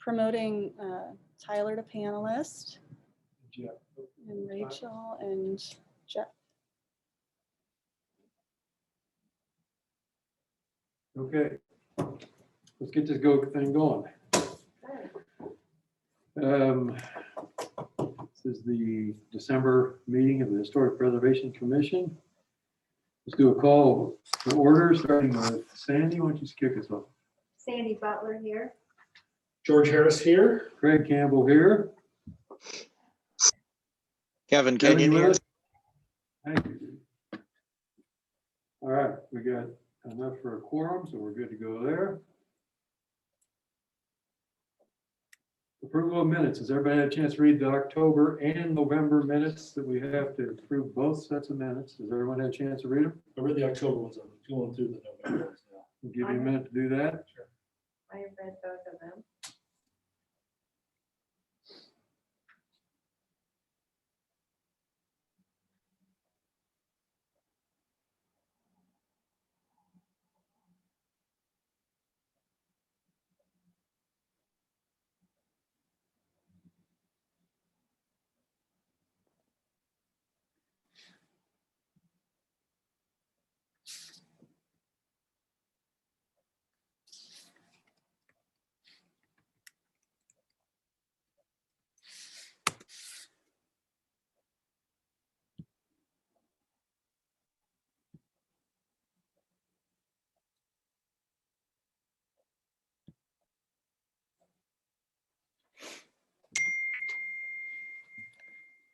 promoting Tyler to panelist, Jeff. and Rachel and Jeff. Okay, let's get this thing going. This is the December meeting of the Historic Preservation Commission. Let's do a call to order, starting with Sandy. Why don't you just kick us off? Sandy Butler here. George Harris here. Craig Campbell here. Kevin Kevin, Kenyon you with here. us? Thank you. All right, we got enough for a quorum, so we're good to go there. Approval of minutes. Has everybody had a chance to read the October and November minutes that we have to approve both sets of minutes? Has everyone had a chance to read them? I read the October ones. I'm going through the November ones now. We'll give you a minute to do that. I have read both of them.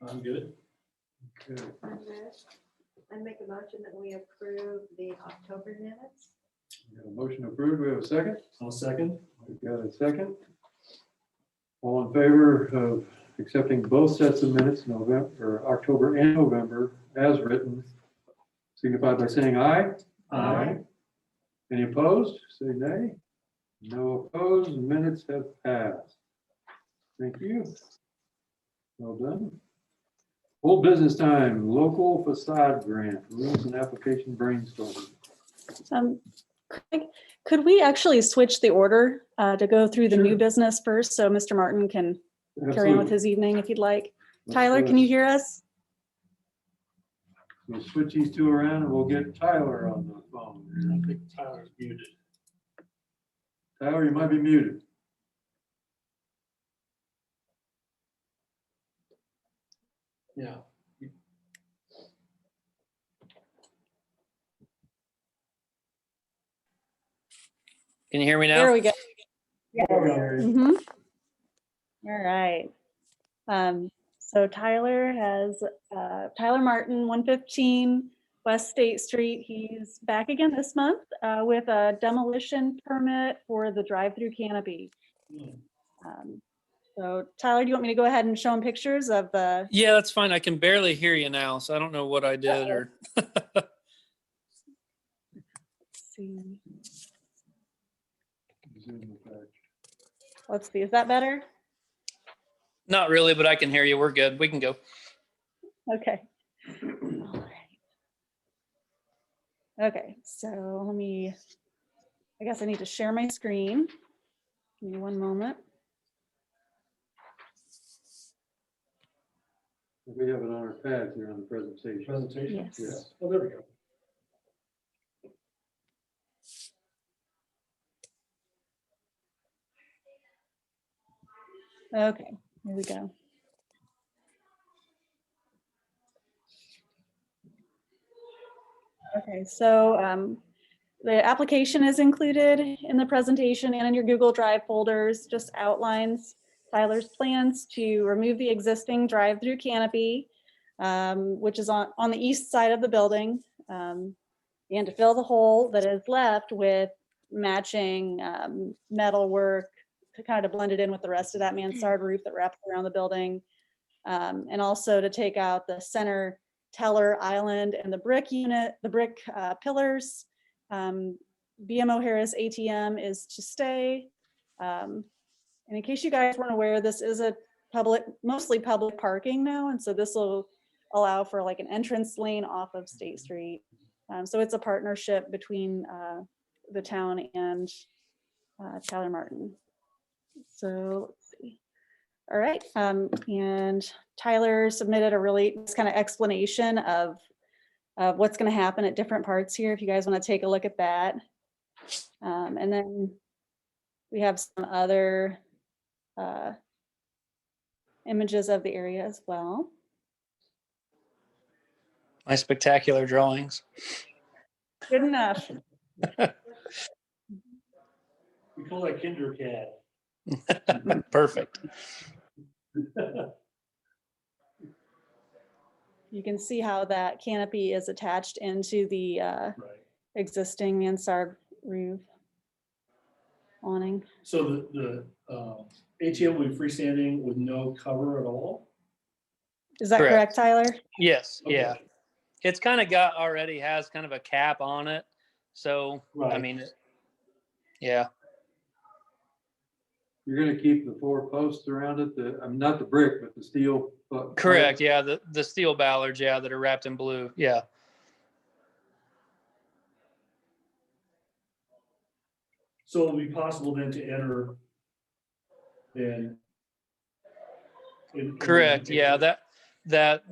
I'm good. Okay. I'm good. I make a motion that we approve the October minutes. We got a motion approved. We have a second. I'll second. We've got a second. All in favor of accepting both sets of minutes, November, or October and November, as written, signify by saying aye. Aye. Any opposed? Say nay. No opposed. Minutes have passed. Thank you. Well done. Full business time, local facade grant, rules and application brainstorming. Craig, could we actually switch the order to go through the new Sure. business first, so Mr. Martin can carry on with Absolutely. his evening if you'd like? Let's Tyler, do can it. you hear us? We'll switch these two around and we'll get Tyler on the phone. I think Tyler's muted. Tyler, you might be muted. Yeah. Can you hear me now? There we go. Tyler. Mhm. All right. So Tyler has, Tyler Martin, 115 West State Street. He's back again this month with a demolition permit for the drive-through canopy. So Tyler, do you want me to go ahead and show him pictures of the? Yeah, that's fine. I can barely hear you now, so I don't know what I did or. Let's see. Let's see, is that better? Not really, but I can hear you. We're good. We can go. Okay. All right. Okay, so let me, I guess I need to share my screen. Give me one moment. We have it on our pads here on the presentation. Presentation? Yes. Yeah. Oh, there we go. Okay, here we go. Okay, so the application is included in the presentation and in your Google Drive folders, just outlines Tyler's plans to remove the existing drive-through canopy, which is on the east side of the building, and to fill the hole that is left with matching metal work to kind of blend it in with the rest of that mansard roof that wraps around the building. And also to take out the center teller island and the brick unit, the brick pillars. BMO Harris ATM is to stay. And in case you guys weren't aware, this is a mostly public parking now. And so this will allow for like an entrance lane off of State Street. So it's a partnership between the town and Tyler Martin. So let's see. All right, and Tyler submitted a really kind of explanation of what's going to happen at different parts here, if you guys want to take a look at that. And then we have some other images of the area as well. My spectacular drawings. Good enough. We call that KinderCAD. Perfect. You can see how that canopy is attached into the Right. existing mansard roof awning. So the ATM will be freestanding with no cover at all? Is that Correct. correct, Tyler? Yes, Okay. yeah. It's kind of already has kind of a cap on it. So, I Right. mean, yeah, You're gonna keep the 4 posts around it, not the brick, but the steel. correct. Yeah, the steel ballards, yeah, that are wrapped in blue. Yeah. So it'll be possible then to enter then? Correct. Yeah, the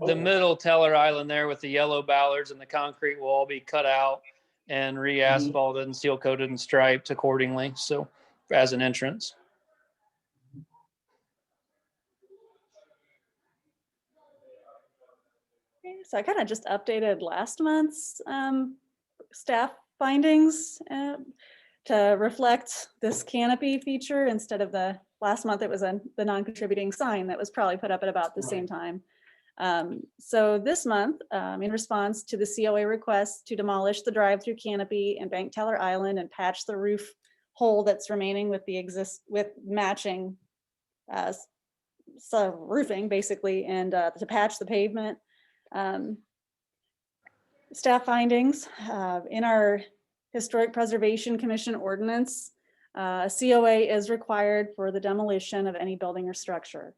Okay. middle Teller Island there with the yellow ballards and the concrete will all be cut out and re-asphalted and seal coated and striped accordingly. So as an entrance. Okay, so I kind of just updated last month's staff findings to reflect this canopy feature instead of the last month. It was the non-contributing sign that was probably put up at about the same time. So this month, in response to the COA request to demolish the drive-through canopy and bank Teller Island and patch the roof hole that's remaining with with matching so roofing basically, and to patch the pavement. Staff findings in our Historic Preservation Commission ordinance, a COA is required for the demolition of any building or structure.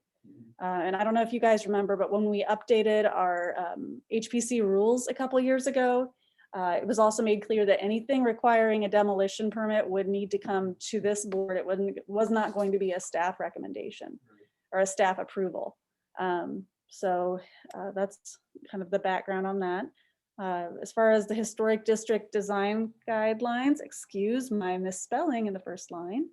And I don't know if you guys remember, but when we updated our HPC rules a couple years ago, it was also made clear that anything requiring a demolition permit would need to come to this board. It was not going to be a staff recommendation or a staff approval. So that's kind of the background on that. As far as the historic district design guidelines, excuse my misspelling in the first line,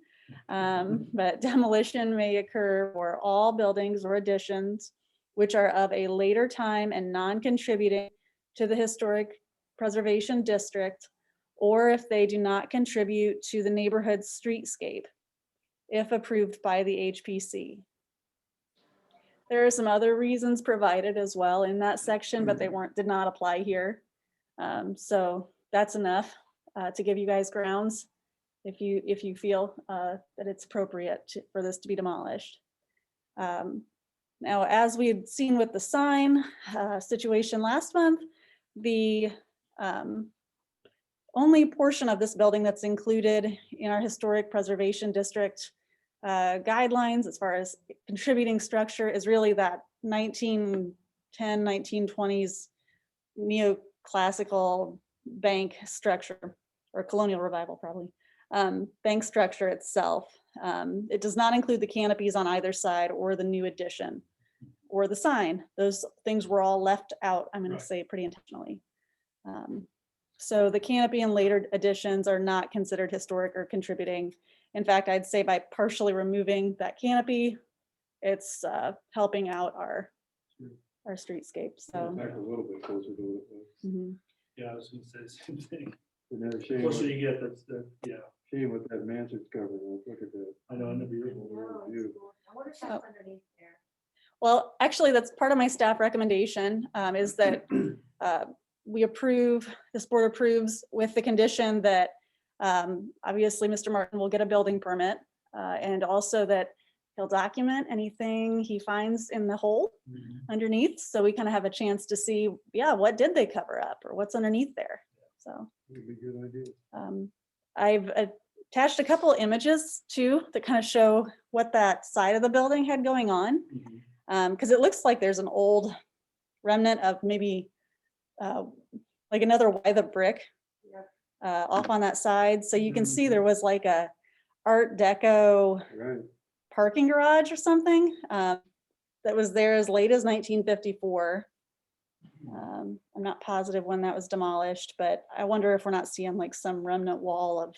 but demolition may occur for all buildings or additions which are of a later time and non-contributing to the historic preservation district, or if they do not contribute to the neighborhood streetscape, if approved by the HPC. There are some other reasons provided as well in that section, but they did not apply here. So that's enough to give you guys grounds if you feel that it's appropriate for this to be demolished. Now, as we had seen with the sign situation last month, the only portion of this building that's included in our historic preservation district guidelines as far as contributing structure is really that 1910, 1920s neoclassical bank structure, or colonial revival probably, bank structure itself. It does not include the canopies on either side or the new addition or the sign. Those things were all left out, I'm going to say pretty intentionally. So the canopy and later additions are not considered historic or contributing. In fact, I'd say by partially removing that canopy, it's helping out our streetscape. So Back a little bit closer to it. mhm. Yeah, I was gonna say the same thing. Another shame, Closer you get, yeah, shame with that mansard cover though. Look at that. I know, I never heard No, Overall it's view. cool. I wonder if that's underneath there. Well, actually, that's part of my staff recommendation is that this board approves with the condition that obviously Mr. Martin will get a building permit and also that he'll document anything he finds in the hole underneath. So we kind of have a chance to see, yeah, what did they cover up or what's underneath there? So Would be a good idea. I've attached a couple images too that kind of show what that side of the building had going on. Because it looks like there's an old remnant of maybe like another Wythe brick off on that side. So you can see there was like a Art Deco Right. parking garage or something that was there as late as 1954. I'm not positive when that was demolished, but I wonder if we're not seeing like some remnant wall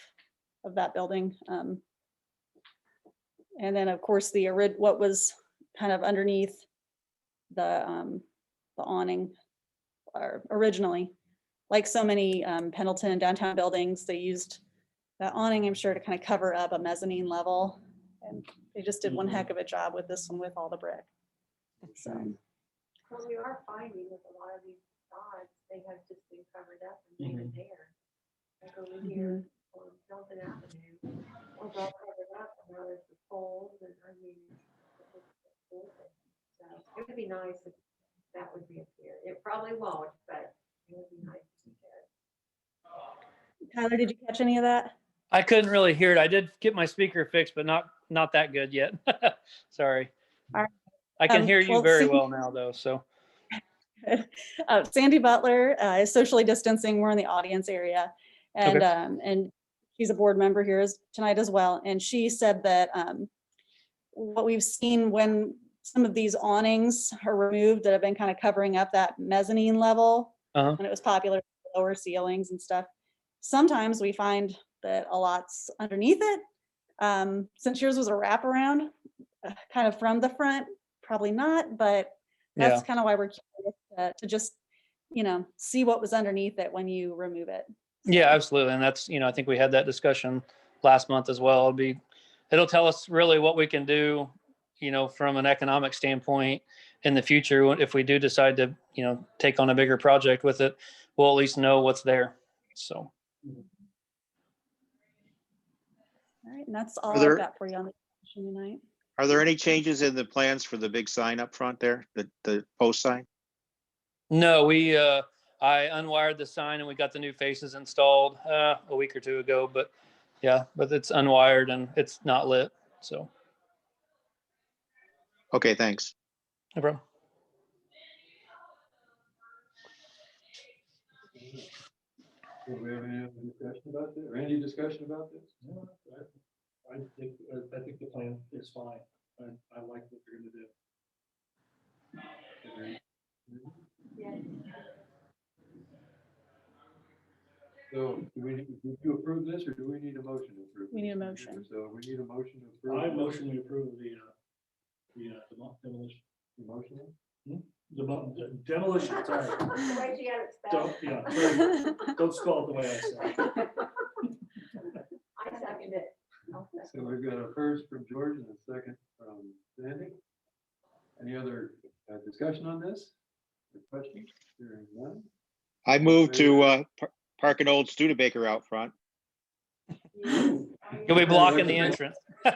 of that building. And then, of course, what was kind of underneath the awning, or originally, like so many Pendleton and downtown buildings, they used that awning, I'm sure, to kind of cover up a mezzanine level. And they just did one heck of a job with this one with all the brick. So, Well, we are finding with a lot of these facades, they have just been covered up and leave it there. Like over here on Johnson Avenue, it was all covered up and now there's the poles and I mean, so it would be nice if that would reappear. It probably won't, but it would be nice to see that. Tyler, did you catch any of that? I couldn't really hear it. I did get my speaker fixed, but not that good yet. Sorry. All right. I can hear you well, very see- well now, though. So Sandy Butler is socially distancing. We're in the audience area, and Okay. and she's a board member here tonight as well. And she said that what we've seen when some of these awnings are removed that have been kind of covering up that mezzanine level, Uh-huh. when it was popular, lower ceilings and stuff. Sometimes we find that a lot's underneath it. Since yours was a wraparound, kind of from the front, probably not, but that's yeah, kind of why we're curious to just, see what was underneath it when you remove it. yeah, absolutely. And that's, I think we had that discussion last month as well. It'll tell us really what we can do, from an economic standpoint in the future. If we do decide to, take on a bigger project with it, we'll at least know what's there. So. All right, and that's all Are there- I've got for you on the discussion tonight. Are there any changes in the plans for the big sign up front there, the post sign? No, I unwired the sign and we got the new faces installed a week or two ago, but it's unwired and it's not lit. So Okay, thanks. no problem. Do we have any other discussion about this, or any discussion about this? No, I think the plan is fine. I like what they're gonna do. Yeah. So did you approve this, or do we need a motion to approve? We need a this? motion. So we need a motion to approve. I motion we approve the demolition. Motion? The demolition, sorry. The way she had it Don't, spelled. don't spell it the way I said. I second it. I'll second. So we've got a first from George and a second from Sandy. Any other discussion on this? Or questions? Hearing none. I moved to park an old Studebaker out front. Yes. You'll be blocking the entrance. Yes.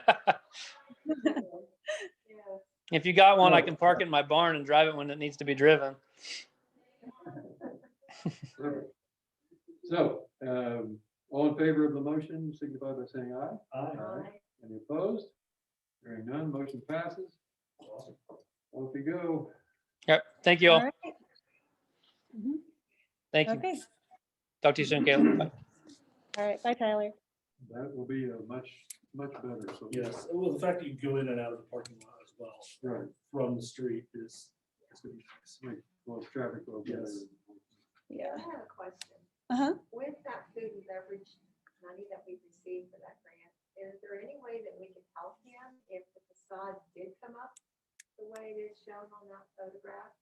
If you got one, I can park it in my barn and drive it when it needs to be driven. Perfect. So, all in favor of the motion, signify by saying aye. Aye. Any opposed? Hearing none, motion passes. Off you go. Yep. Thank you All all. right. Mhm. Thank you. Okay, Talk to you soon, Caleb. Bye. all right, bye, Tyler. That will be a much better. So Yes, well, the fact that you can go in and out of the parking lot as well right. from the street is gonna be nice. Make most traffic flow better. Yes. Yeah. I have a question. Uh-huh. With that food and beverage money that we received for that grant, is there any way that we could help him if the facade did come up the way it is shown on that photograph?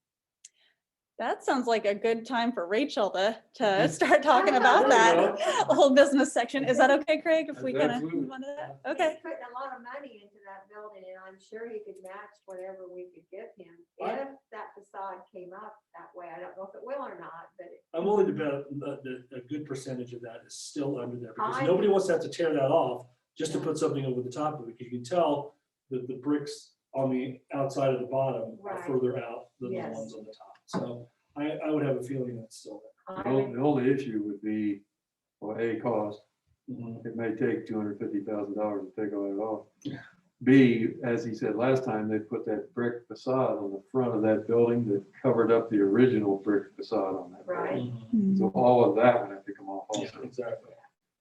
That sounds like a good time for Rachel to start talking about that There you whole business section. Is that okay, Craig, if we That's kind of absolutely. move on to that? Okay. He's putting a lot of money into that building and I'm sure he could match whatever we could give him. I- If that facade came up that way, I don't know if it will or not, but I'm willing to bet a good percentage of that is still under there because I- nobody wants to have to tear that off just to put something over the top of it. You can tell that the bricks on the outside of the bottom are Right. further out than the Yes. ones on the top. So I would have a feeling that's still I The only issue would be, well, A, cost. there. It may take $250,000 to take all that off. B, as he said last time, they put that brick facade on the front of that building that covered up the original brick facade on that. Right. building. Mhm. So all of that would have to come off Yeah, also. exactly.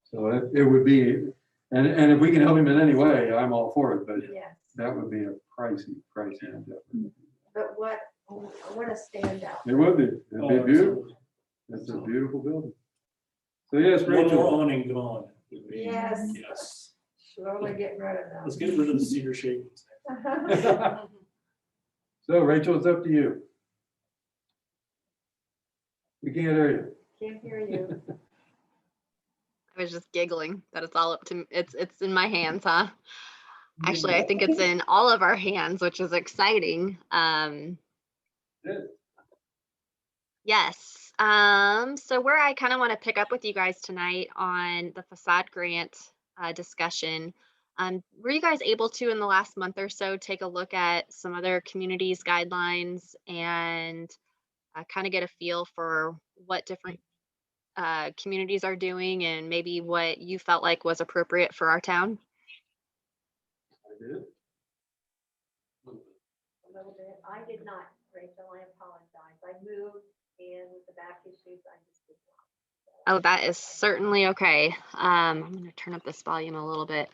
So it would be, and if we can help him in any way, I'm all for it, but Yes. that would be a pricey endeavor. But what a standout. It would be, it'd Oh, be beautiful. absolutely. It's a beautiful building. So yes, One more Rachel, awning gone. Yes. Yes. Slowly getting rid of Let's get rid of the cedar shake. them. so Rachel, it's up to you. We can't hear you. Can't hear you. I was just giggling that it's all up to it's in my hands, huh? Actually, I think it's in all of our hands, which is exciting. Good. Yes. So where I kind of want to pick up with you guys tonight on the facade grant discussion. Were you guys able to, in the last month or so, take a look at some other communities' guidelines and kind of get a feel for what different communities are doing and maybe what you felt like was appropriate for our town? I did. A little bit. I did not, Rachel, I apologize. I moved and with the back issues, I just did not. Oh, that is certainly okay. I'm going to turn up this volume a little bit.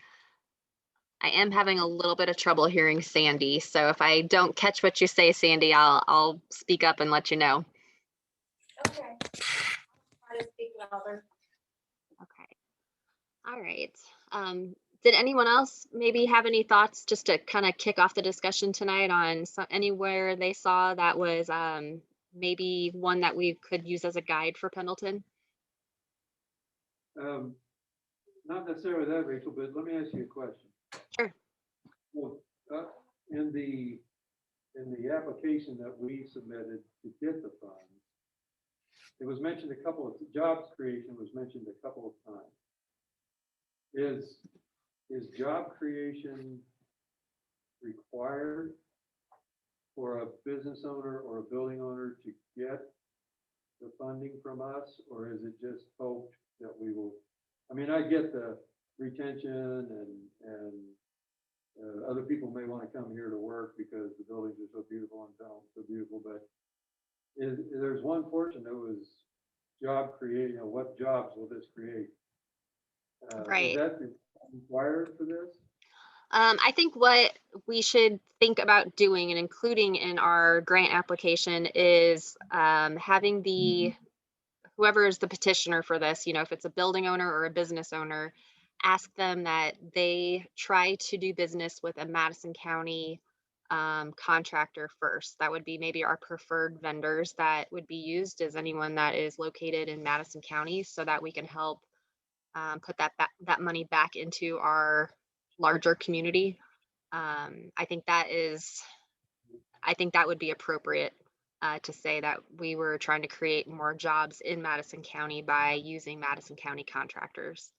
I am having a little bit of trouble hearing Sandy, so if I don't catch what you say, Sandy, I'll speak up and let you know. Okay. Try to speak louder. Okay. All right. Did anyone else maybe have any thoughts just to kind of kick off the discussion tonight on anywhere they saw that was maybe one that we could use as a guide for Pendleton? Not necessarily that, Rachel, but let me ask you a question. Sure. Well, in the application that we submitted to get the funds, it was mentioned a couple of, jobs creation was mentioned a couple of times. Is job creation required for a business owner or a building owner to get the funding from us, or is it just hoped that we will? I mean, I get the retention and other people may want to come here to work because the buildings are so beautiful and so beautiful, but there's one portion that was job creating, what jobs will this create? Right. Is that required for this? I think what we should think about doing and including in our grant application is having whoever is the petitioner for this, if it's a building owner or a business owner, ask them that they try to do business with a Madison County contractor first. That would be maybe our preferred vendors that would be used as anyone that is located in Madison County, so that we can help put that money back into our larger community. I think that would be appropriate to say that we were trying to create more jobs in Madison County by using Madison County contractors.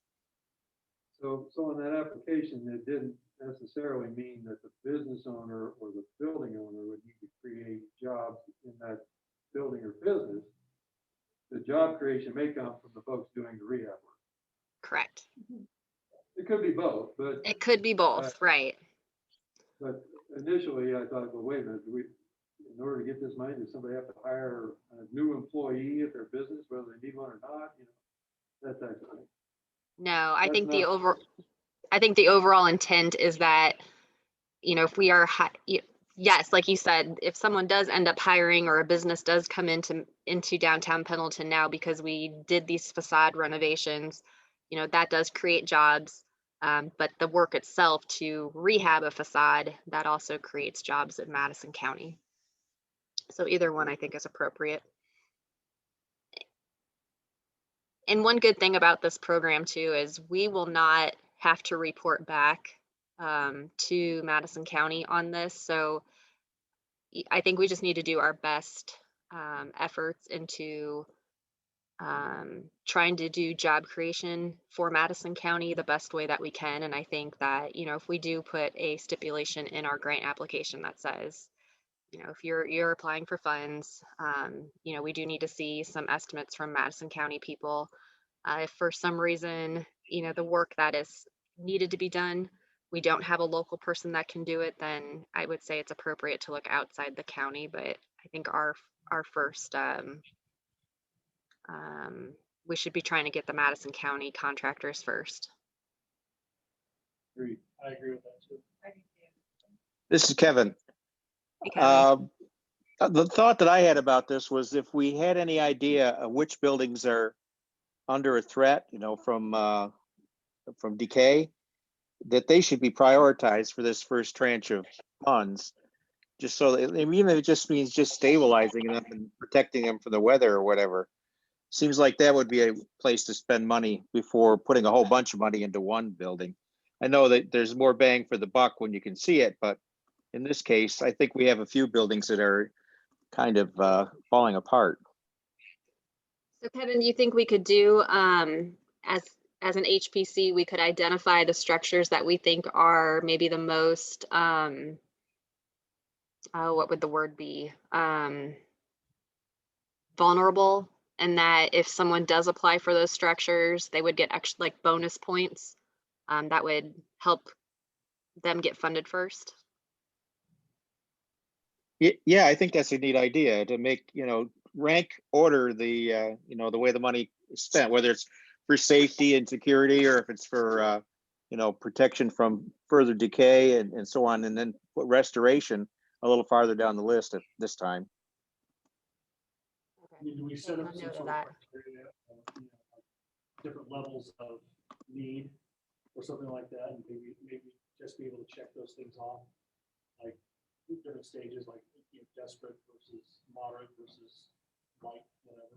So in that application, it didn't necessarily mean that the business owner or the building owner would need to create jobs in that building or business. The job creation may come from the folks doing the rehab work. Correct. It could be both, but It could be both, right? But initially, I thought, well, wait a minute, in order to get this money, does somebody have to hire a new employee at their business, whether they need one or not? That type of thing. No, I That's think not- I think the overall intent is that, if we are, yes, like you said, if someone does end up hiring or a business does come into downtown Pendleton now because we did these facade renovations, that does create jobs. But the work itself to rehab a facade, that also creates jobs in Madison County. So either one I think is appropriate. And one good thing about this program too is we will not have to report back to Madison County on this. So I think we just need to do our best efforts into trying to do job creation for Madison County the best way that we can. And I think that, if we do put a stipulation in our grant application that says, if you're applying for funds, we do need to see some estimates from Madison County people. If for some reason, the work that is needed to be done, we don't have a local person that can do it, then I would say it's appropriate to look outside the county. But I think our first, we should be trying to get the Madison County contractors first. Agreed. I agree with that too. I do too. This is Kevin. Hey, Kevin. The thought that I had about this was if we had any idea of which buildings are under a threat, from decay, that they should be prioritized for this first tranche of funds, just so that, even if it just means just stabilizing them and protecting them from the weather or whatever. Seems like that would be a place to spend money before putting a whole bunch of money into one building. I know that there's more bang for the buck when you can see it, but in this case, I think we have a few buildings that are kind of falling apart. So Kevin, you think we could do, as an HPC, we could identify the structures that we think are maybe the most, what would the word be? Vulnerable, and that if someone does apply for those structures, they would get extra like bonus points. That would help them get funded first. Yeah, I think that's a neat idea to make, rank order the, the way the money is spent, whether it's for safety and security or if it's for, protection from further decay and so on, and then put restoration a little farther down the list at this time. I mean, do we set Make up a some note of sort that. of criteria of, like different levels of need or something like that, and maybe just be able to check those things off, like different stages, like desperate versus moderate versus light, whatever.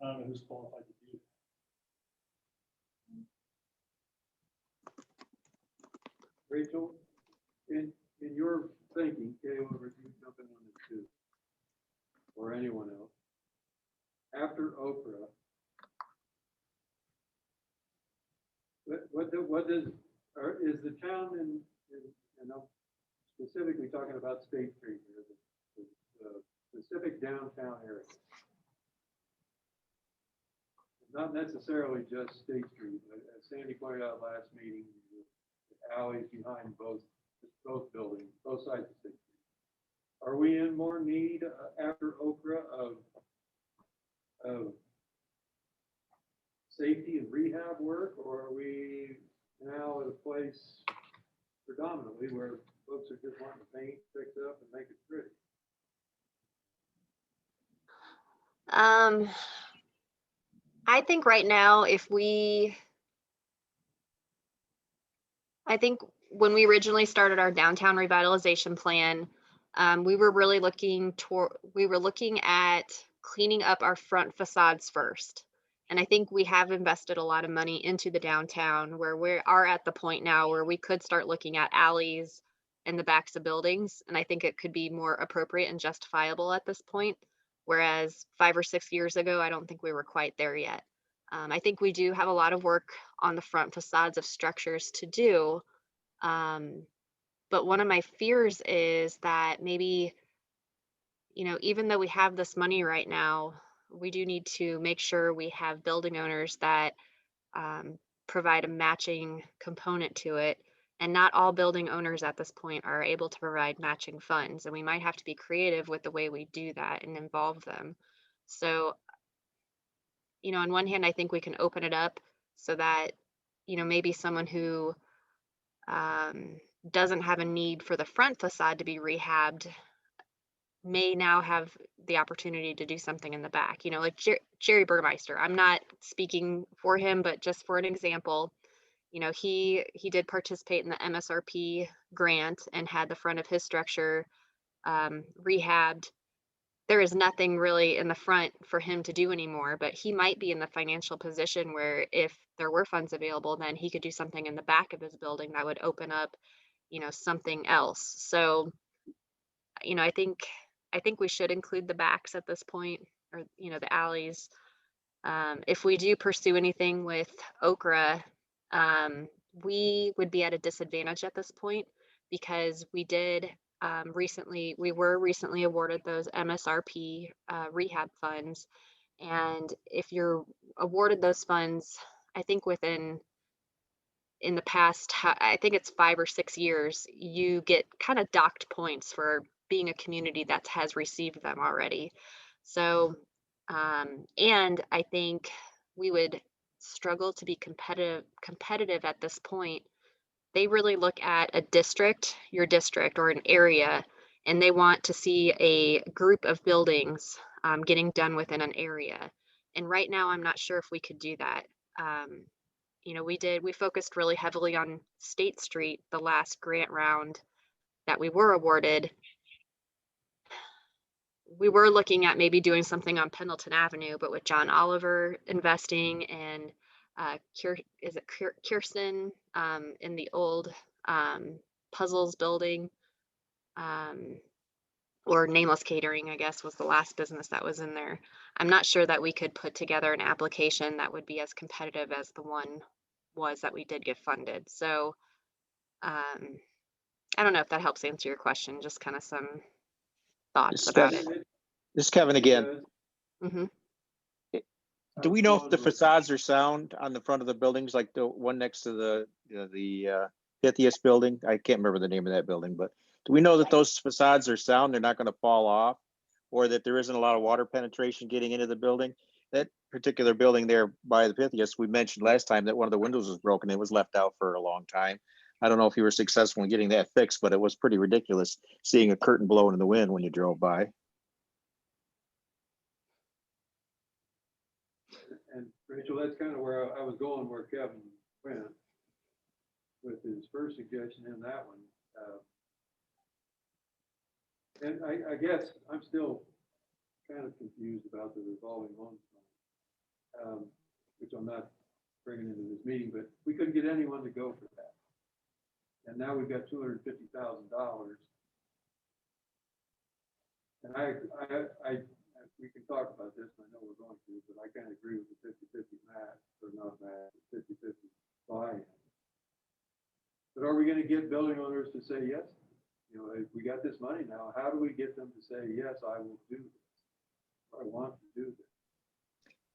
I don't know who's qualified to do that. Rachel, in your thinking, Kayla, or you jump in on this too, or anyone else, after Oprah, what does, or is the town in, and I'm specifically talking about State Street here, the specific downtown area. Not necessarily just State Street, but as Sandy pointed out last meeting, the alleys behind both buildings, both sides of State Street. Are we in more need after Okra of safety and rehab work, or are we now at a place predominantly where folks are just wanting to paint, fix up, and make it pretty? I think right now, I think when we originally started our downtown revitalization plan, we were really looking at cleaning up our front facades first. And I think we have invested a lot of money into the downtown, where we are at the point now where we could start looking at alleys and the backs of buildings. And I think it could be more appropriate and justifiable at this point. Whereas 5 or 6 years ago, I don't think we were quite there yet. I think we do have a lot of work on the front facades of structures to do. But one of my fears is that maybe, even though we have this money right now, we do need to make sure we have building owners that provide a matching component to it. And not all building owners at this point are able to provide matching funds. And we might have to be creative with the way we do that and involve them. So, on one hand, I think we can open it up so that, maybe someone who doesn't have a need for the front facade to be rehabbed may now have the opportunity to do something in the back, like Jerry Burmeister. I'm not speaking for him, but just for an example, he did participate in the MSRP grant and had the front of his structure rehabbed. There is nothing really in the front for him to do anymore, but he might be in the financial position where if there were funds available, then he could do something in the back of his building that would open up, something else. So, I think we should include the backs at this point, or, the alleys. If we do pursue anything with Okra, we would be at a disadvantage at this point because we were recently awarded those MSRP rehab funds. And if you're awarded those funds, I think in the past, I think it's 5 or 6 years, you get kind of docked points for being a community that has received them already. So, and I think we would struggle to be competitive at this point they really look at a district, your district or an area, and they want to see a group of buildings getting done within an area. And right now, I'm not sure if we could do that. You know, we focused really heavily on State Street the last grant round that we were awarded. We were looking at maybe doing something on Pendleton Avenue, but with John Oliver investing and Kirsten in the old Puzzles building, or Nameless Catering, I guess, was the last business that was in there. I'm not sure that we could put together an application that would be as competitive as the one was that we did get funded. So I don't know if that helps answer your question, just kind of some thoughts This about Kevin, it. this is Kevin again. Hmm. Do we know if the facades are sound on the front of the buildings, like the one next to the Pythias building? I can't remember the name of that building, but do we know that those facades are sound? They're not going to fall off, or that there isn't a lot of water penetration getting into the building? That particular building there by the Pythias, we mentioned last time that one of the windows was broken. It was left out for a long time. I don't know if you were successful in getting that fixed, but it was pretty ridiculous seeing a curtain blowing in the wind when you drove by. And Rachel, that's kind of where I was going, where Kevin went with his first suggestion in that one. And I guess I'm still kind of confused about the revolving loan fund, which I'm not bringing into this meeting, but we couldn't get anyone to go for that. And now we've got $250,000. And we can talk about this, and I know we're going to, but I kind of agree with the 50-50 match, or not match, 50-50 buy-in. But are we going to get building owners to say yes? You know, if we got this money now, how do we get them to say, yes, I will do this? I want to do this.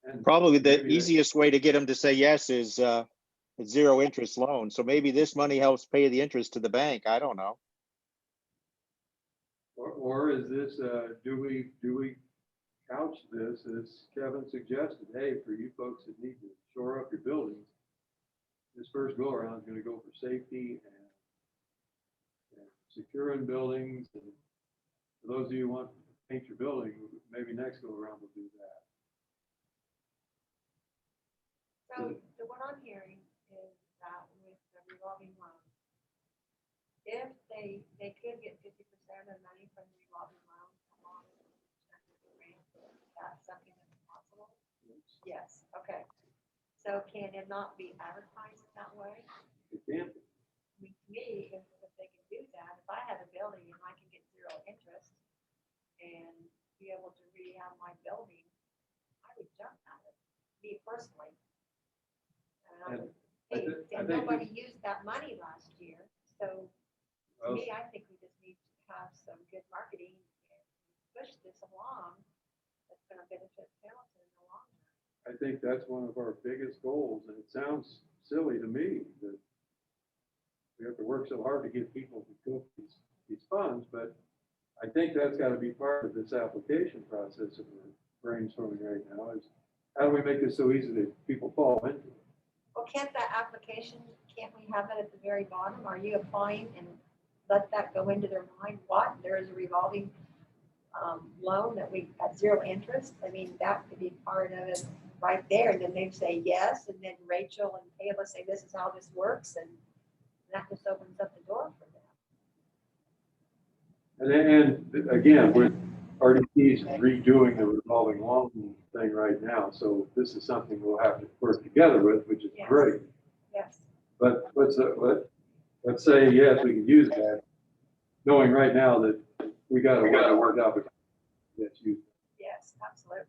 And Probably the maybe easiest way to get them to say yes is a zero interest loan. So maybe this money helps pay the interest to the bank. I don't know. Or is this, do we couch this as Kevin suggested? Hey, for you folks that need to shore up your buildings, this first go around is going to go for safety and securing buildings. And for those of you who want to paint your building, maybe next go around we'll do that. So what I'm hearing is that with the revolving loan, if they could get 50% of money from the revolving loan, along with the grant, that's something that's possible? Yes, okay. So can it not be advertised that way? It can't be. I mean, to me, if they can do that, if I had a building and I can get zero interest and be able to rehab my building, I would jump at it, me personally. And I think nobody used that money last year, so to me, I think we just need to have some good marketing and push this along. That's gonna benefit Pendleton in the long run. I think that's one of our biggest goals, and it sounds silly to me that we have to work so hard to get people to go these funds, but I think that's got to be part of this application process that we're brainstorming right now, is how do we make this so easy that people fall into it? Well, can't we have that at the very bottom? Are you applying and let that go into their mind? What, there is a revolving loan that we at zero interest? I mean, that could be part of it right there. And then they say yes, and then Rachel and Kayla say this is how this works, and that just opens up the door for them. And again, RDC is redoing the revolving loan thing right now, so this is something we'll have to work together with, which is Yes. great. Yes. But let's say yes, we can use that, knowing right now that we got to work out. Yes, Yes, absolutely.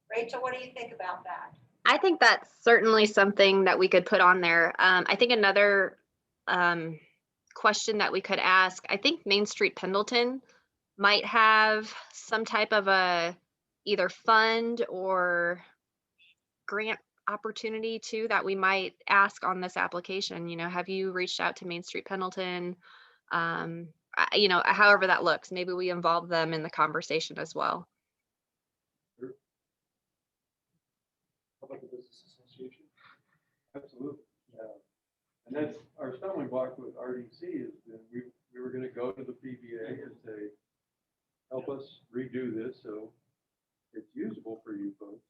Rachel, what do you think about that? I think that's certainly something that we could put on there. I think another question that we could ask, I think Main Street Pendleton might have some type of a either fund or grant opportunity too that we might ask on this application. You know, have you reached out to Main Street Pendleton? You know, however that looks, maybe we involve them in the conversation as well. How about the business association? absolutely. And that's our stumbling block with RDC is that we were gonna go to the PBA and say, help us redo this so it's usable for you folks.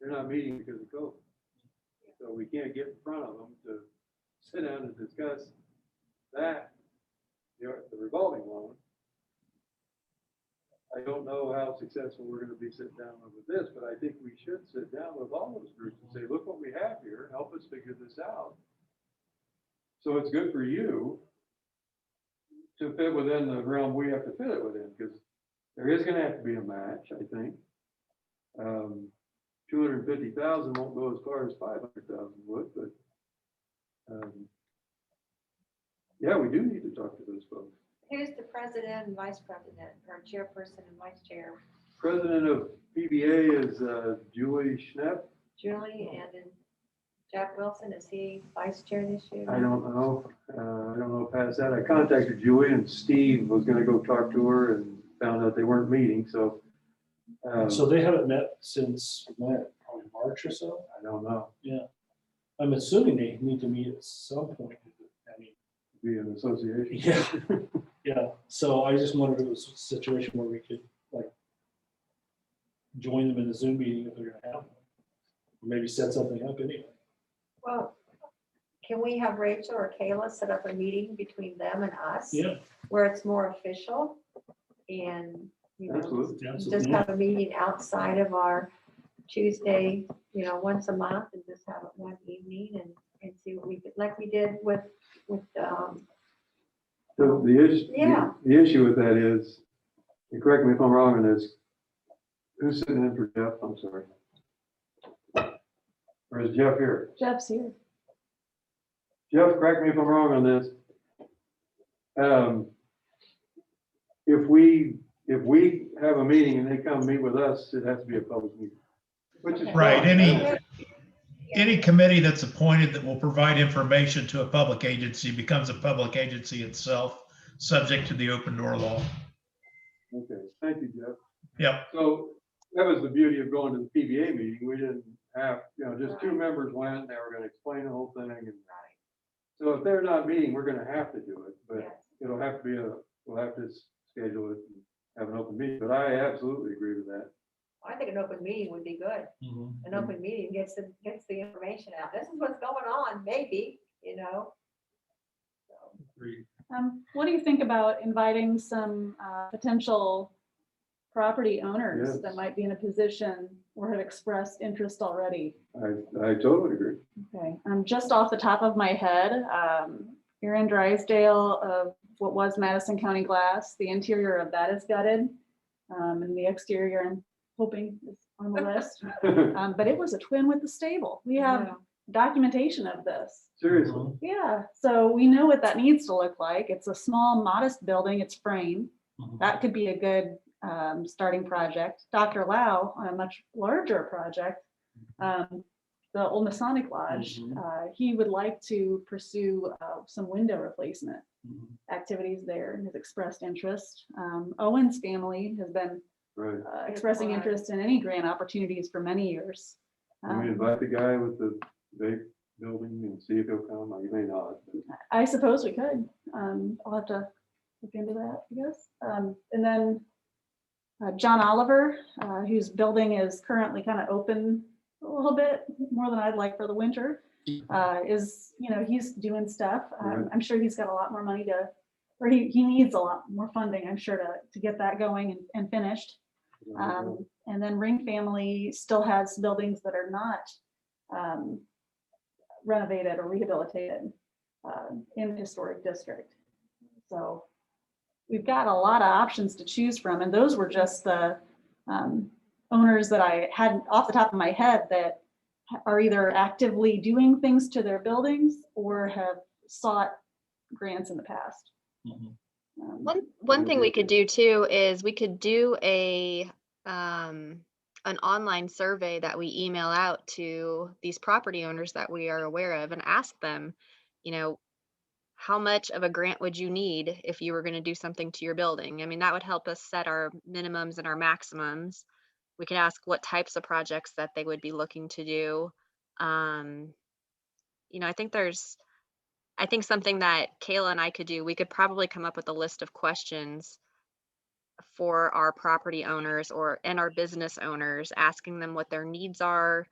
They're not meeting because of COVID. So we can't get in front of them to sit down and discuss that, the revolving loan. I don't know how successful we're gonna be sitting down with this, but I think we should sit down with all those groups and say, look what we have here, help us figure this out. So it's good for you to fit within the realm we have to fit it within, because there is gonna have to be a match, I think. 250,000 won't go as far as 500,000 would, but yeah, we do need to talk to those folks. Who's the president and vice president, or chairperson and vice chair? President of PBA is Julie Schnepp. Julie, and then Jack Wilson, is he vice chair this year? I don't know. I don't know past that. I contacted Julie and Steve was gonna go talk to her and found out they weren't meeting, so. So they haven't met since when? Probably March or so? I don't know. Yeah. I'm assuming they need to meet at some point. I mean, Be an association. yeah, yeah. So I just wondered if it was a situation where we could like join them in the Zoom meeting if they're gonna have one. Or maybe set something up anyway. Well, can we have Rachel or Kayla set up a meeting between them and us? Yeah, Where it's more official and, you know, Absolutely. just absolutely. have a meeting outside of our Tuesday, you know, once a month, and just have it one evening and see what we could, like we did with, The issue, Yeah. the issue with that is, and correct me if I'm wrong on this, who's sitting in for Jeff? I'm sorry. Or is Jeff here? Jeff's here. Jeff, correct me if I'm wrong on this. If we have a meeting and they come meet with us, it has to be a public meeting. Which is Right, fine. any committee that's appointed that will provide information to a public agency becomes a public agency itself, subject to the open door law. Okay, thank you, Jeff. Yep, So that was the beauty of going to the PBA meeting. We didn't have, just two members went and they were gonna explain the whole thing. And so if they're not meeting, we're gonna have to do it, but Yes. it'll have to be we'll have to schedule it and have an open meeting. But I absolutely agree with that. I think an open meeting would be good. Mhm. An open meeting gets the information out. This is what's going on, maybe, you know? So, Agreed. What do you think about inviting some potential property owners Yes. that might be in a position or have expressed interest already? I totally agree. Okay, just off the top of my head, Aaron Drysdale of what was Madison County Glass, the interior of that is gutted. And the exterior, I'm hoping is on the list. But it was a twin with the stable. We have yeah. documentation of this. Seriously. Yeah, so we know what that needs to look like. It's a small, modest building. It's frame. Mhm. That could be a good starting project. Dr. Lau, on a much larger project, the Old Masonic Lodge, he would like to pursue some window replacement Mhm. activities there and has expressed interest. Owen's family has been Right. expressing interest in any grant opportunities for many years. Can we invite the guy with the big building and see if he'll come? You may not. but- I suppose we could. I'll have to look into that, I guess. And then John Oliver, whose building is currently kind of open a little bit more than I'd like for the winter, is, he's doing stuff. Right. I'm sure he's got a lot more money or he needs a lot more funding, I'm sure, to get that going and finished. And then Ring Family still has buildings that are not renovated or rehabilitated in the historic district. So we've got a lot of options to choose from, and those were just the owners that I had off the top of my head that are either actively doing things to their buildings or have sought grants in the past. Mhm. One thing we could do too is we could do an online survey that we email out to these property owners that we are aware of and ask them, how much of a grant would you need if you were going to do something to your building? I mean, that would help us set our minimums and our maximums. We could ask what types of projects that they would be looking to do. I think there's I think something that Kayla and I could do, we could probably come up with a list of questions for our property owners and our business owners, asking them what their needs are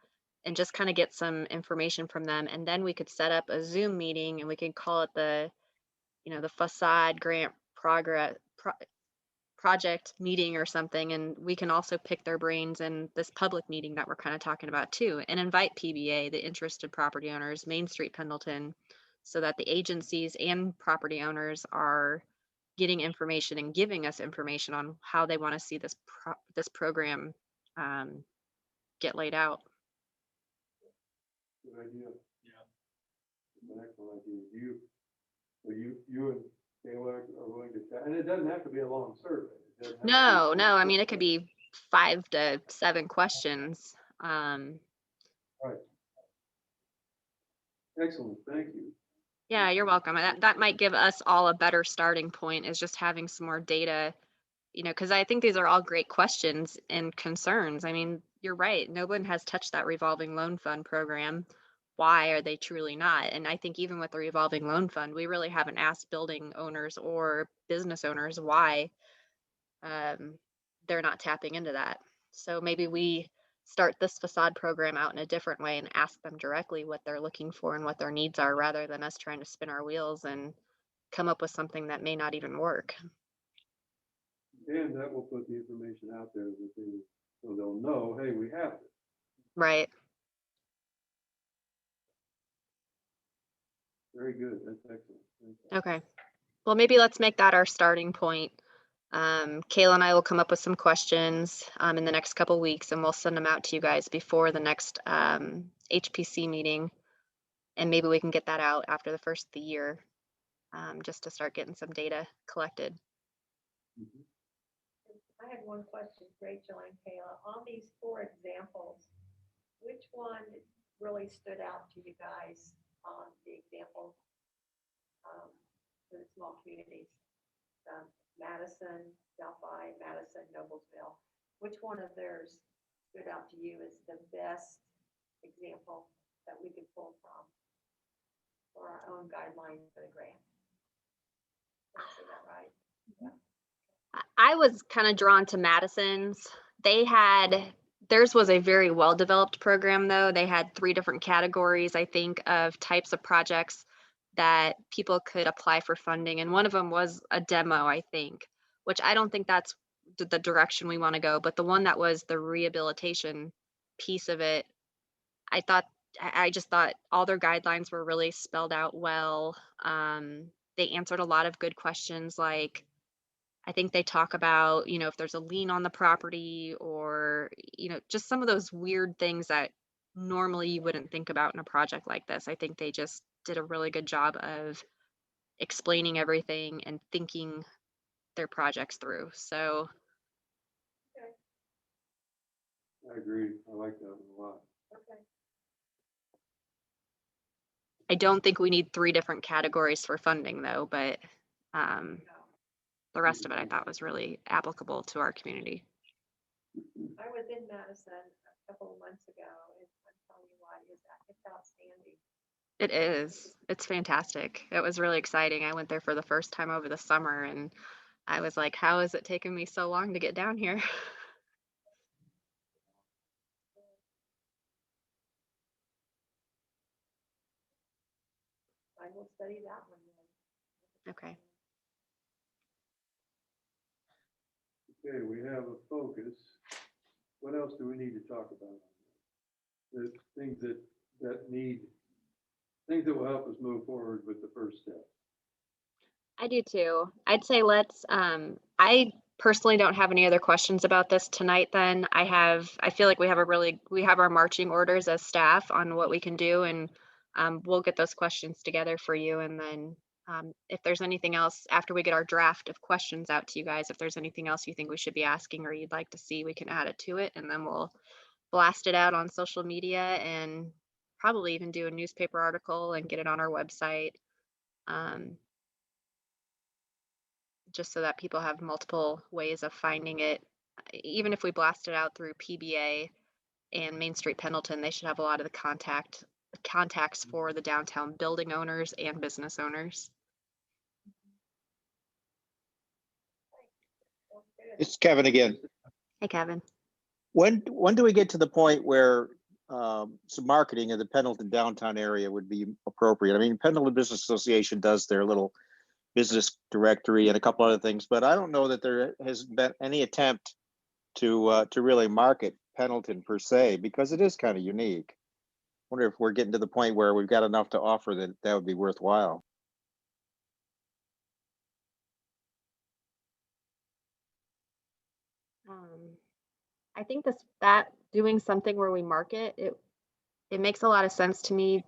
and just kind of get some information from them. And then we could set up a Zoom meeting and we could call it the facade grant project meeting or something. And we can also pick their brains in this public meeting that we're kind of talking about too, and invite PBA, the interested property owners, Main Street Pendleton, so that the agencies and property owners are getting information and giving us information on how they want to see this program get laid out. Good idea. Yeah. It's an excellent idea. You and Kayla are willing to chat, and it doesn't have to be a long survey. It doesn't have to be- No, I mean, it could be 5 to 7 questions. Excellent, thank you. Yeah, you're welcome. That might give us all a better starting point, is just having some more data, because I think these are all great questions and concerns. I mean, you're right. No one has touched that revolving loan fund program. Why are they truly not? And I think even with the revolving loan fund, we really haven't asked building owners or business owners why they're not tapping into that. So maybe we start this facade program out in a different way and ask them directly what they're looking for and what their needs are, rather than us trying to spin our wheels and come up with something that may not even work. And that will put the information out there so they'll know, hey, we have it. Right. Very good, that's excellent. Thank you. Okay. Well, maybe let's make that our starting point. Kayla and I will come up with some questions in the next couple weeks, and we'll send them out to you guys before the next HPC meeting. And maybe we can get that out after the first of the year, just to start getting some data collected. Mhm. I had one question, Rachel and Kayla. On these 4 examples, which one really stood out to you guys on the example for the small communities? Madison, Delphi, Madison, Noblesville. Which one of theirs stood out to you as the best example that we could pull from for our own guidelines for the grant? Did I say that right? I was kind of drawn to Madison's. Theirs was a very well-developed program though. They had 3 different categories, I think, of types of projects that people could apply for funding. And one of them was a demo, I think, which I don't think that's the direction we want to go. But the one that was the rehabilitation piece of it, I just thought all their guidelines were really spelled out well. They answered a lot of good questions, like, I think they talk about, if there's a lien on the property, or, just some of those weird things that normally you wouldn't think about in a project like this. I think they just did a really good job of explaining everything and thinking their projects through. So I agree, I like that one a lot. Okay. I don't think we need 3 different categories for funding though, but the rest of it I thought was really applicable to our community. I was in Madison a couple of months ago, and I'm telling you what, it's outstanding. It is. It's fantastic. It was really exciting. I went there for the first time over the summer, and I was like, how is it taking me so long to get down here? I will study that one then. Okay. Okay, we have a focus. What else do we need to talk about? The things that will help us move forward with the first step. I do too. I'd say I personally don't have any other questions about this tonight then. I feel like we have our marching orders as staff on what we can do, and we'll get those questions together for you. And then if there's anything else after we get our draft of questions out to you guys, if there's anything else you think we should be asking or you'd like to see, we can add it to it, and then we'll blast it out on social media and probably even do a newspaper article and get it on our website. Just so that people have multiple ways of finding it. Even if we blast it out through PBA and Main Street Pendleton, they should have a lot of the contact contacts for the downtown building owners and business owners. It's Kevin again. Hey, Kevin. When do we get to the point where some marketing of the Pendleton downtown area would be appropriate? I mean, Pendleton Business Association does their little business directory and a couple other things, but I don't know that there has been any attempt to really market Pendleton per se, because it is kind of unique. Wonder if we're getting to the point where we've got enough to offer that would be worthwhile. I think that doing something where we market it makes a lot of sense to me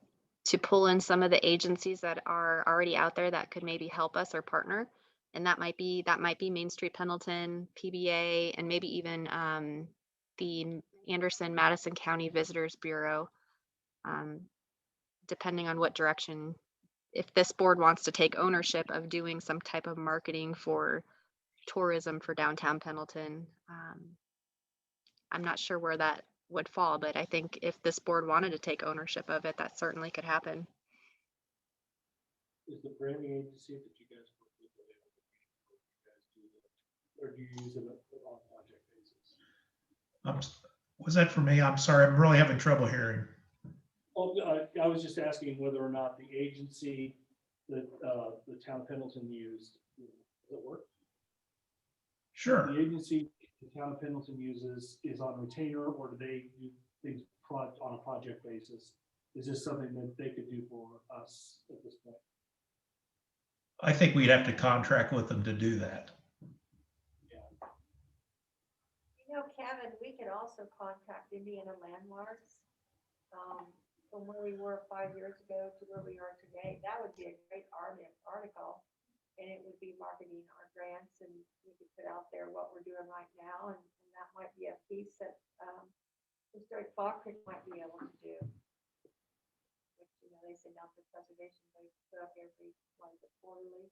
to pull in some of the agencies that are already out there that could maybe help us or partner. And that might be Main Street Pendleton, PBA, and maybe even the Anderson Madison County Visitors Bureau, depending on what direction, if this board wants to take ownership of doing some type of marketing for tourism for downtown Pendleton. I'm not sure where that would fall, but I think if this board wanted to take ownership of it, that certainly could happen. Is the branding agency that you guys work with, or do you use it on a project basis? Was that for me? I'm sorry, I'm really having trouble hearing. Oh, I was just asking whether or not the agency that the town of Pendleton used, does it work? Sure. The agency the town of Pendleton uses is on retainer, or do they do things on a project basis? Is this something that they could do for us at this point? I think we'd have to contract with them to do that. You know, Kevin, we could also contact Indiana Landmarks. From where we were 5 years ago to where we are today, that would be a great article. And it would be marketing our grants, and we could put out there what we're doing right now. And that might be a piece that Historic Falkirk might be able to do. Which, you know, they send out the preservation, they put up every, quarterly.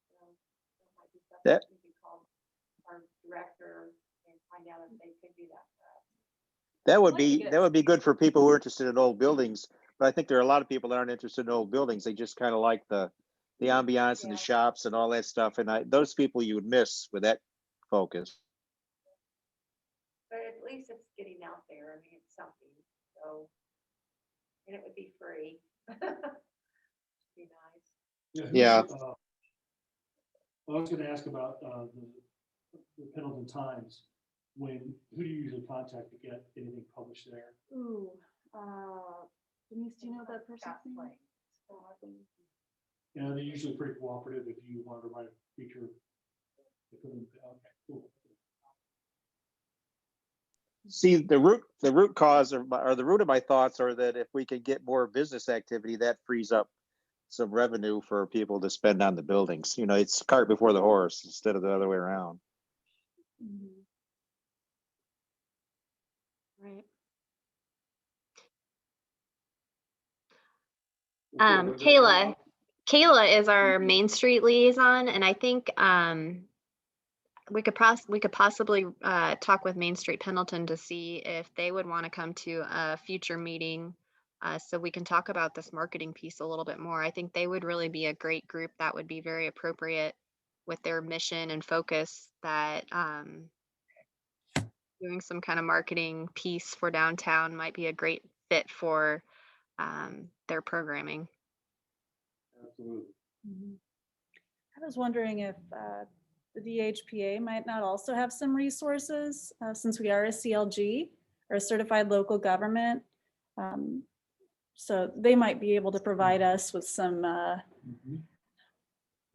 So that might be something That- we could call our director and find out if they could do that for us. That would Like be, it. that would be good for people who are interested in old buildings, but I think there are a lot of people that aren't interested in old buildings. They just kind of like the ambiance and the Yeah. shops and all that stuff. And those people you would miss with that focus. But at least it's getting out there. I mean, it's something, so, and it would be free. Be nice. Yeah. I was gonna ask about the Pendleton Times. Who do you usually contact to get anything published there? Ooh, Denise, do you know that person's Got name? plates. So I think You know, they're usually pretty cooperative if you wanted to write a feature. Okay, cool. See, the root cause or the root of my thoughts are that if we could get more business activity, that frees up some revenue for people to spend on the buildings. You know, it's cart before the horse instead of the other way around. Mhm. Right. Okay, Kayla is our Main Street liaison, and I think we could possibly talk with Main Street Pendleton to see if they would want to come to a future meeting, so we can talk about this marketing piece a little bit more. I think they would really be a great group that would be very appropriate with their mission and focus, that doing some kind of marketing piece for downtown might be a great fit for their programming. Absolutely. Mhm. I was wondering if the DHPA might not also have some resources, since we are a CLG or a certified local government. So they might be able to provide us with some Mhm.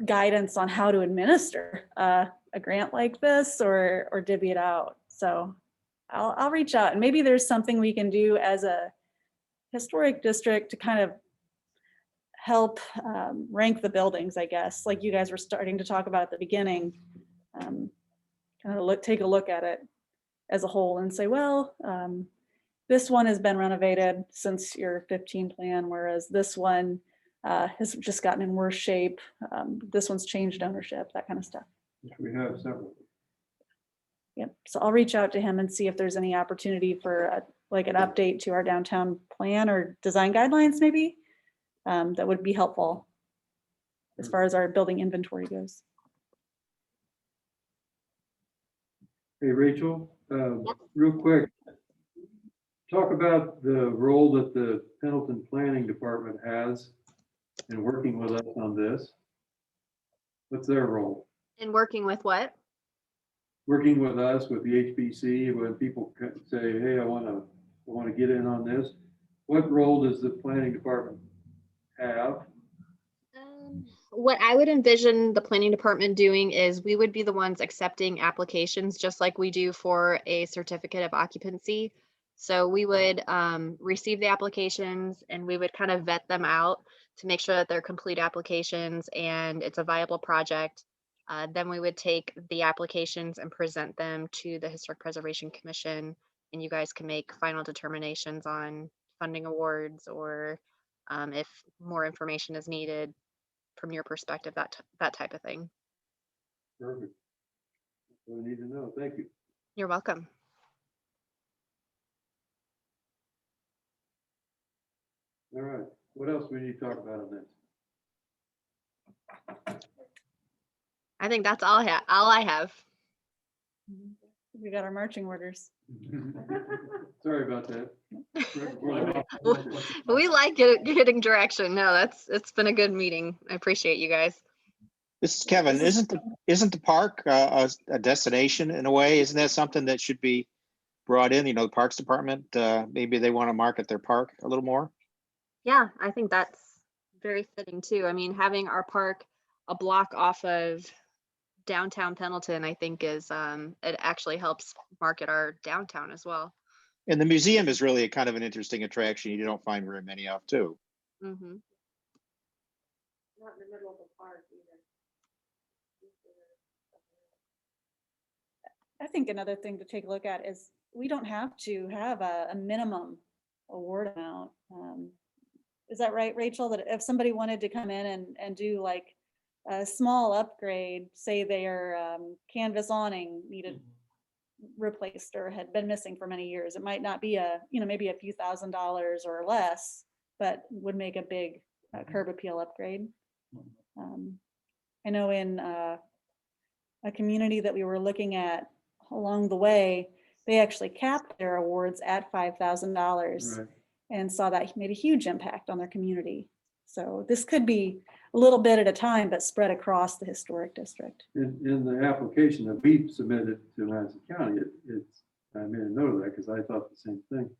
guidance on how to administer a grant like this, or divvy it out. So I'll reach out, and maybe there's something we can do as a historic district to kind of help rank the buildings, I guess, like you guys were starting to talk about at the beginning. Kind of take a look at it as a whole and say, well, this one has been renovated since your 15 plan, whereas this one has just gotten in worse shape. This one's changed ownership, that kind of stuff. We have several. Yep. So I'll reach out to him and see if there's any opportunity for like an update to our downtown plan or design guidelines maybe, that would be helpful as far as our building inventory goes. Hey, Rachel, real quick, talk about the role that the Pendleton Planning Department has in working with us on this. What's their role? In working with what? Working with us, with the HBC, when people say, hey, I want to get in on this. What role does the planning department have? What I would envision the planning department doing is we would be the ones accepting applications, just like we do for a certificate of occupancy. So we would receive the applications and we would kind of vet them out to make sure that they're complete applications and it's a viable project. Then we would take the applications and present them to the Historic Preservation Commission, and you guys can make final determinations on funding awards or if more information is needed from your perspective, that type of thing. Perfect. That's what I need to know. Thank you. You're welcome. All right. What else we need to talk about on this? I think that's all I have. We got our marching orders. Sorry about that. We like getting direction. No, it's been a good meeting. I appreciate you guys. This is Kevin. Isn't the park a destination in a way? Isn't that something that should be brought in? You know, the Parks Department, maybe they want to market their park a little more. Yeah, I think that's very fitting too. I mean, having our park a block off of downtown Pendleton, I think is it actually helps market our downtown as well. And the museum is really a kind of an interesting attraction. You don't find very many of too. Mm-hmm. Not in the middle of the park either. I think another thing to take a look at is we don't have to have a minimum award amount. Is that right, Rachel? That if somebody wanted to come in and do like a small upgrade, say their canvas awning needed replaced or had been missing for many years, it might not be maybe a few $1,000s or less, but would make a big curb appeal upgrade. I know in a community that we were looking at along the way, they actually capped their awards at $5,000 Right. and saw that made a huge impact on their community. So this could be a little bit at a time, but spread across the historic district. In the application that we submitted to Madison County, I made a note of that because I thought the same thing.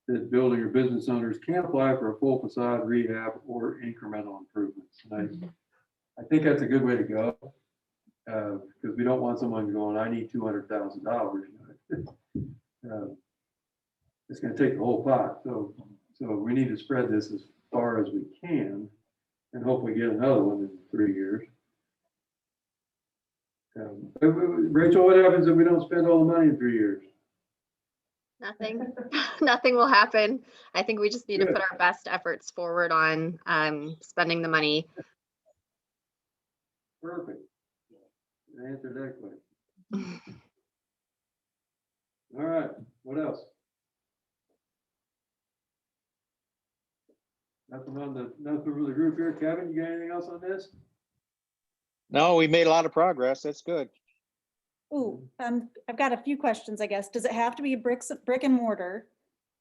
That building or business owners can apply for a full facade rehab or incremental improvements. And I think that's a good way to go. Because we don't want someone going, I need $200,000. It's going to take the whole pot. So we need to spread this as far as we can and hopefully get another one in 3 years. Rachel, what happens if we don't spend all the money in 3 years? Nothing. Nothing will happen. I think we just need to Good. put our best efforts forward on spending the money. Perfect. Answer that question. All right, what else? Nothing from the group here. Kevin, you got anything else on this? No, we made a lot of progress. That's good. Ooh, I've got a few questions, I guess. Does it have to be brick and mortar?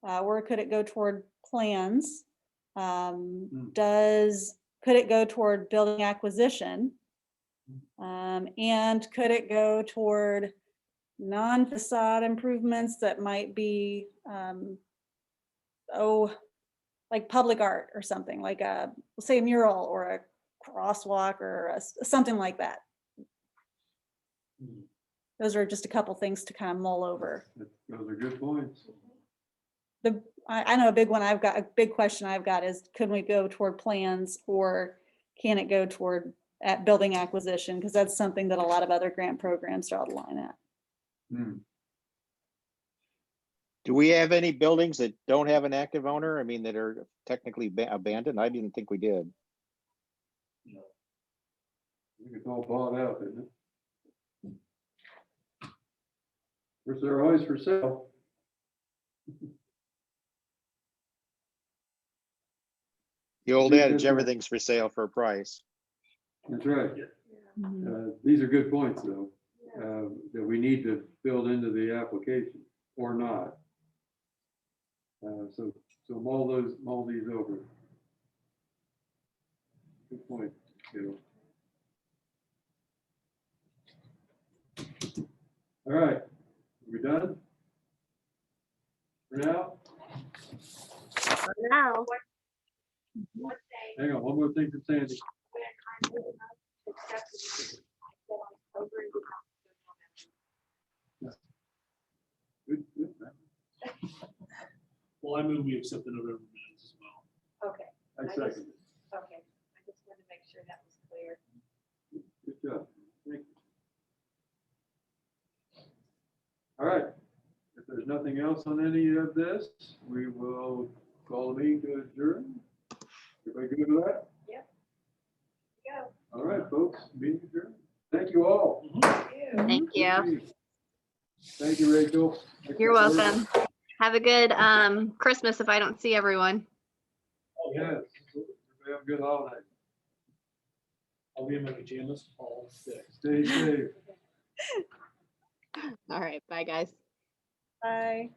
Or could it go toward plans? Could it go toward building acquisition? And could it go toward non-facade improvements that might be, like public art or something, like say a mural or a crosswalk or something like that? Those are just a couple things to kind of mull over. Those are good points. I know a big question I've got is, could we go toward plans or can it go toward building acquisition? Because that's something that a lot of other grant programs draw the line at. Do we have any buildings that don't have an active owner? I mean, that are technically abandoned? I didn't think we did. I think it's all bought out, isn't it? Of course, they're always for sale. The old think adage, that's right. everything's for sale for a price. That's right. Mhm. These are good points, though, that we need to build into the application or not. So mull these over. Good point, Bill. All right, we done? For now? Now. What day, Hang on, one more thing from Sandy. when I'm good enough to accept it, I said October and Good. Well, I move we accept the November minutes as well. Okay, I second it. okay. I just wanted to make sure that was clear. Good job. Thank you. All right. If there's nothing else on any of this, we will call the meeting to adjourn. Everybody good with that? Go. All right, folks, meeting adjourned. Thank you all. You. Thank you. Thank you, Rachel. You're welcome. Have a good Christmas if I don't see everyone. Oh, yes. Everybody have a good holiday. I'll be in my pajamas all day. Stay safe. All right. Bye, guys. Bye.